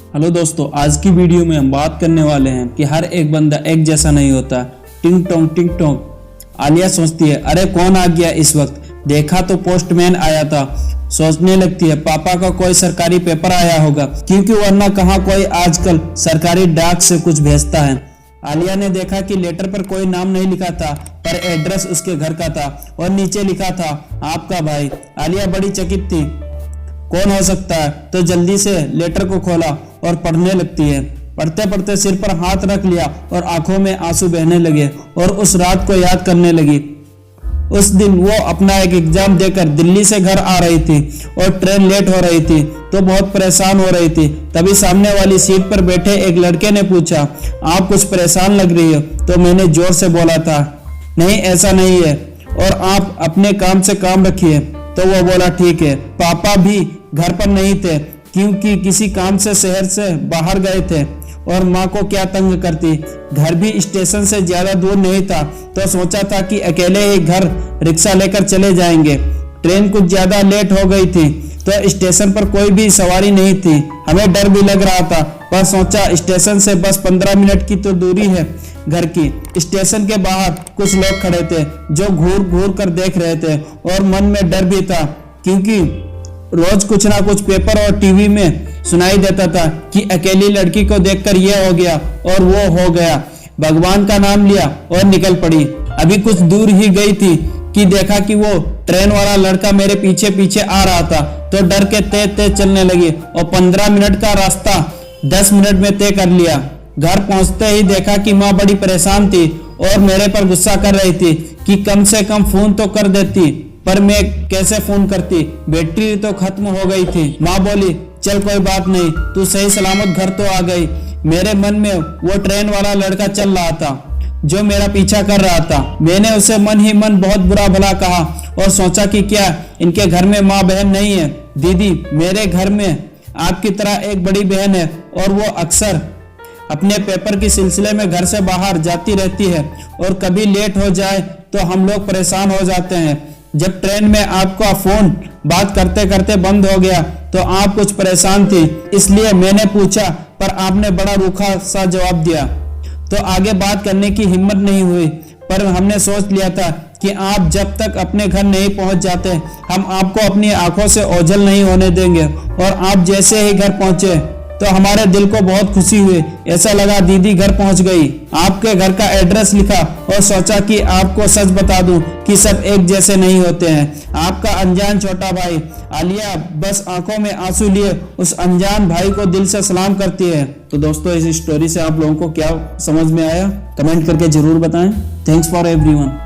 Hello दोस्तों, आज की वीडियो में हम बात करने वाले हैं कि हर एक बंदा एक जैसा नहीं होता। टिंग टोंग। आलिया सोचती है, अरे कौन आ गया इस वक्त, देखा तो पोस्टमैन आया था। सोचने लगती है पापा का कोई सरकारी पेपर आया होगा, क्योंकि वरना कहाँ कोई आजकल सरकारी डाक से कुछ भेजता है। आलिया ने देखा कि लेटर पर कोई नाम नहीं लिखा था, पर एड्रेस उसके घर का था और नीचे लिखा था आपका भाई। आलिया बड़ी चकित थी, कौन हो सकता है, तो जल्दी से लेटर को खोला और पढ़ने लगती है। पढ़ते पढ़ते सिर पर हाथ रख लिया और आंखों में आंसू बहने लगे और उस रात को याद करने लगी। उस दिन वो अपना एक एग्जाम देकर दिल्ली से घर आ रही थी और ट्रेन लेट हो रही थी, तो बहुत परेशान हो रही थी। तभी सामने वाली सीट पर बैठे एक लड़के ने पूछा, आप कुछ परेशान लग रही हो। तो मैंने जोर से बोला था, नहीं ऐसा नहीं है, और आप अपने काम से काम रखिए। तो वो बोला ठीक है। पापा भी घर पर नहीं थे, क्योंकि किसी काम से शहर से बाहर गए थे, और माँ को क्या तंग करती। घर भी स्टेशन से ज्यादा दूर नहीं था, तो सोचा था कि अकेले ही घर रिक्शा लेकर चले जाएंगे। ट्रेन कुछ ज्यादा लेट हो गई थी, तो स्टेशन पर कोई भी सवारी नहीं थी। हमें डर भी लग रहा था, पर सोचा स्टेशन से बस 15 मिनट की तो दूरी है घर की। स्टेशन के बाहर कुछ लोग खड़े थे जो घूर घूर कर देख रहे थे, और मन में डर भी था, क्योंकि रोज कुछ ना कुछ पेपर और टीवी में सुनाई देता था कि अकेली लड़की को देखकर यह हो गया और वो हो गया। भगवान का नाम लिया और निकल पड़ी। अभी कुछ दूर ही गई थी कि देखा कि वो ट्रेन वाला लड़का मेरे पीछे पीछे आ रहा था, तो डर के तेज तेज चलने लगी और 15 मिनट का रास्ता 10 मिनट में तय कर लिया। घर पहुंचते ही देखा कि माँ बड़ी परेशान थी और मेरे पर गुस्सा कर रही थी कि कम से कम फोन तो कर देती, पर मैं कैसे फोन करती, बैटरी तो खत्म हो गई थी। माँ बोली, चल कोई बात नहीं, तू सही सलामत घर तो आ गई। मेरे मन में वो ट्रेन वाला लड़का चल रहा था जो मेरा पीछा कर रहा था। मैंने उसे मन ही मन बहुत बुरा भला कहा और सोचा कि क्या इनके घर में माँ बहन नहीं है। दीदी, मेरे घर में आपकी तरह एक बड़ी बहन है, और वो अक्सर अपने पेपर के सिलसिले में घर से बाहर जाती रहती है, और कभी लेट हो जाए तो हम लोग परेशान हो जाते हैं। जब ट्रेन में आपका फोन बात करते करते बंद हो गया तो आप कुछ परेशान थी, इसलिए मैंने पूछा, पर आपने बड़ा रूखा सा जवाब दिया, तो आगे बात करने की हिम्मत नहीं हुई। पर हमने सोच लिया था कि आप जब तक अपने घर नहीं पहुंच जाते, हम आपको अपनी आंखों से ओझल नहीं होने देंगे। और आप जैसे ही घर पहुंचे तो हमारे दिल को बहुत खुशी हुई। ऐसा लगा दीदी घर पहुंच गई। आपके घर का एड्रेस लिखा और सोचा कि आपको सच बता दूं कि सब एक जैसे नहीं होते हैं। आपका अनजान छोटा भाई। आलिया बस आंखों में आंसू लिए उस अनजान भाई को दिल से सलाम करती है। तो दोस्तों, इस स्टोरी से आप लोगों को क्या समझ में आया, कमेंट करके जरूर बताएं। Thanks for everyone.